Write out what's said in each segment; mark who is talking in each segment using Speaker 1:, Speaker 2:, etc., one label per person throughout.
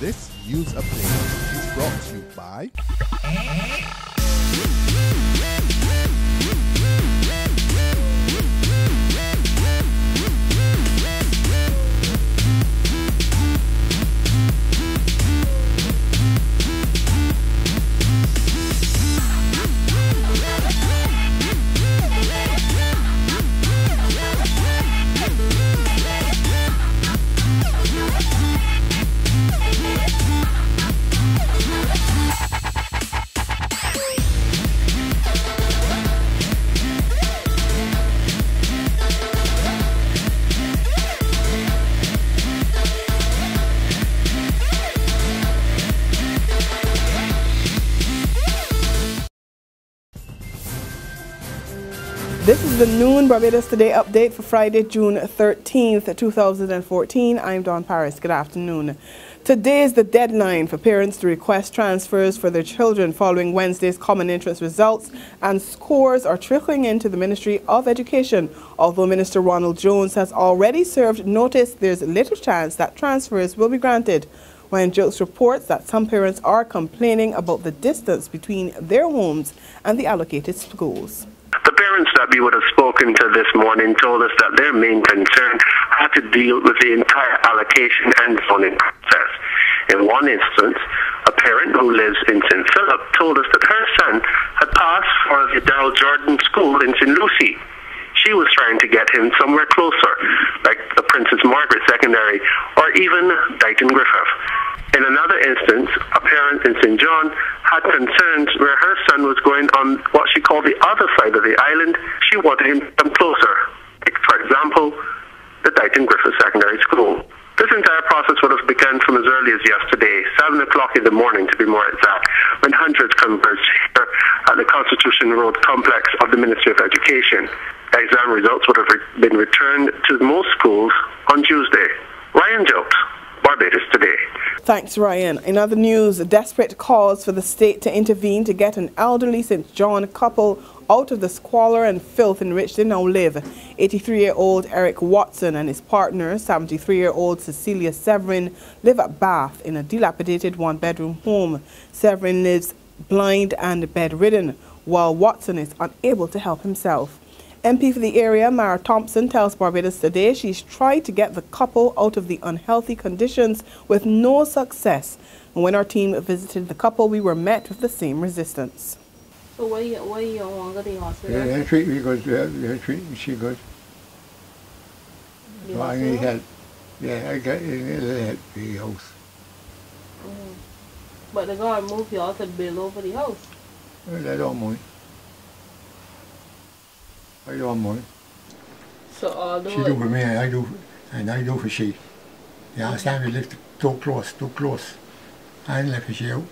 Speaker 1: This Use a Plate is brought to you by
Speaker 2: This is the Noon Barbados Today update for Friday, June 13th, 2014. I'm Dawn Paris. Good afternoon. Today is the deadline for parents to request transfers for their children following Wednesday's common entrance results, and scores are trickling into the Ministry of Education. Although Minister Ronald Jones has already served notice, there's little chance that transfers will be granted. When Jokes reports that some parents are complaining about the distance between their homes and the allocated schools.
Speaker 3: The parents that we would have spoken to this morning told us that their main concern had to deal with the entire allocation and zoning process. In one instance, a parent who lives in St. Philip told us that her son had passed for the Darrell Jordan School in St. Lucie. She was trying to get him somewhere closer, like the Princess Margaret Secondary or even Dighton Griffith. In another instance, a parent in St. John had concerns where her son was going on what she called the other side of the island. She wanted him to come closer, like, for example, the Dighton Griffith Secondary School. This entire process would have begun from as early as yesterday, 7 o'clock in the morning to be more exact, when hundreds converged here at the Constitution Road complex of the Ministry of Education. Exam results would have been returned to most schools on Tuesday. Ryan Jokes, Barbados Today.
Speaker 2: Thanks, Ryan. In other news, desperate calls for the state to intervene to get an elderly St. John couple out of the squalor and filth in which they now live. 83-year-old Eric Watson and his partner, 73-year-old Cecilia Severin, live at Bath in a dilapidated one-bedroom home. Severin lives blind and bedridden, while Watson is unable to help himself. MP for the area, Mara Thompson, tells Barbados Today she's tried to get the couple out of the unhealthy conditions with no success. And when our team visited the couple, we were met with the same resistance.
Speaker 4: So why you don't want to go to the hospital?
Speaker 5: They treat me good, they treat me she good. So I need help. Yeah, I got help for the house.
Speaker 4: But they're going to move you out to build over the house.
Speaker 5: Well, I don't mind. I don't mind.
Speaker 4: So although
Speaker 5: She do for me, I do, and I do for she. You understand? We live too close. I left for she out.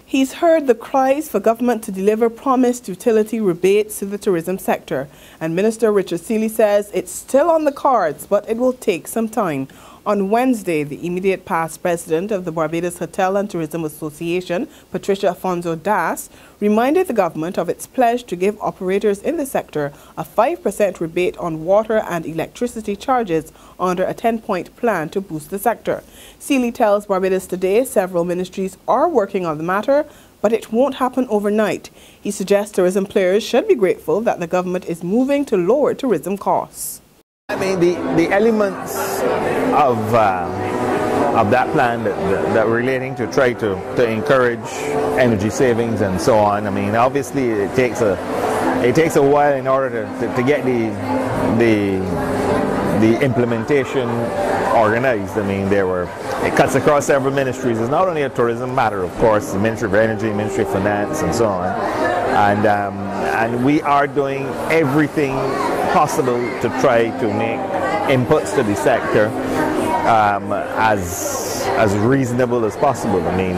Speaker 2: He's heard the cries for government to deliver promised utility rebates to the tourism sector. And Minister Richard Seeley says it's still on the cards, but it will take some time. On Wednesday, the immediate past president of the Barbados Hotel and Tourism Association, Patricia Afonso Das, reminded the government of its pledge to give operators in the sector a 5% rebate on water and electricity charges under a 10-point plan to boost the sector. Seeley tells Barbados Today several ministries are working on the matter, but it won't happen overnight. He suggests tourism players should be grateful that the government is moving to lower tourism costs.
Speaker 6: I mean, the elements of that plan that relating to try to encourage energy savings and so on. I mean, obviously it takes a while in order to get the implementation organized. I mean, it cuts across several ministries. It's not only a tourism matter, of course, the Ministry of Energy, Ministry of Finance, and so on. And we are doing everything possible to try to make inputs to the sector as reasonable as possible. I mean,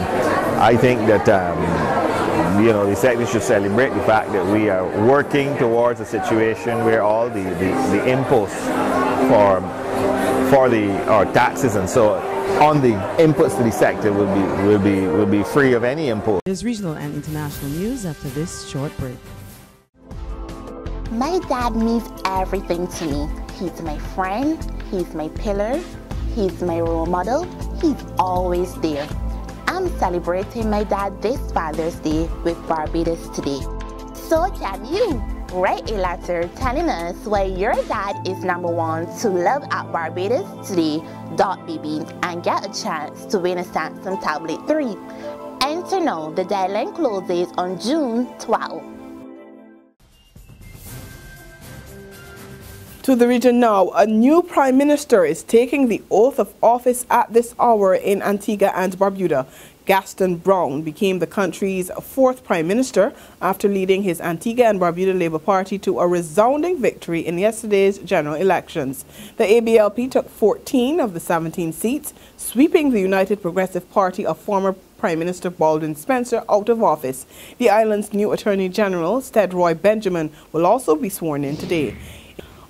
Speaker 6: I think that the sector should celebrate the fact that we are working towards a situation where all the imposts for our taxes and so on the inputs to the sector will be free of any import.
Speaker 7: There's regional and international news after this short break.
Speaker 8: My dad means everything to me. He's my friend, he's my pillar, he's my role model, he's always there. I'm celebrating my dad this Father's Day with Barbados today. So can you? Write a letter telling us why your dad is #1 to love at Barbados today.bb and get a chance to win a Samsung Tablet 3. Enter now. The deadline closes on June 12.
Speaker 2: To the region now, a new Prime Minister is taking the oath of office at this hour in Antigua and Barbuda. Gaston Brown became the country's 4th Prime Minister after leading his Antigua and Barbuda Labour Party to a resounding victory in yesterday's general elections. The ABLP took 14 of the 17 seats, sweeping the United Progressive Party of former Prime Minister Baldwin Spencer out of office. The island's new Attorney General, Stedroy Benjamin, will also be sworn in today.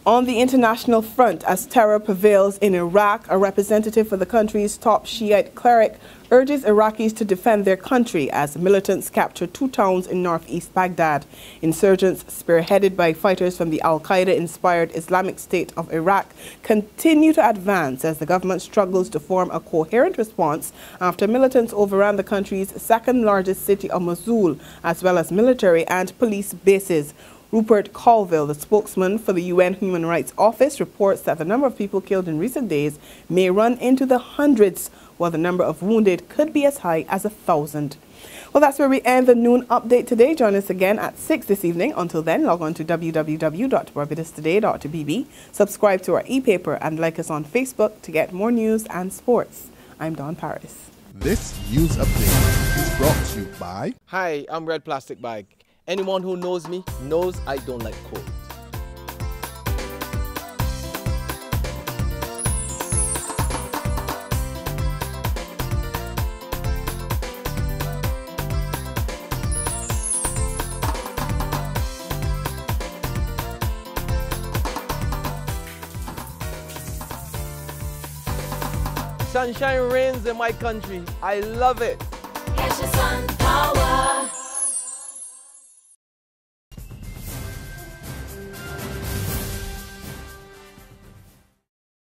Speaker 2: On the international front, as terror prevails in Iraq, a representative for the country's top Shiite cleric urges Iraqis to defend their country as militants capture 2 towns in northeast Baghdad. Insurgents, spearheaded by fighters from the Al-Qaeda-inspired Islamic State of Iraq, continue to advance as the government struggles to form a coherent response after militants overran the country's 2nd largest city of Mosul, as well as military and police bases. Rupert Colville, the spokesman for the UN Human Rights Office, reports that the number of people killed in recent days may run into the hundreds, while the number of wounded could be as high as 1,000. Well, that's where we end the noon update today. Join us again at 6 this evening. Until then, log on to www.barbadostoday.bb, subscribe to our e-paper, and like us on Facebook to get more news and sports. I'm Dawn Paris.
Speaker 1: This news update is brought to you by...
Speaker 9: Hi, I'm Red Plastic Bag. Anyone who knows me knows I don't like cold. Sunshine reigns in my country. I love it.
Speaker 10: Get your sun power.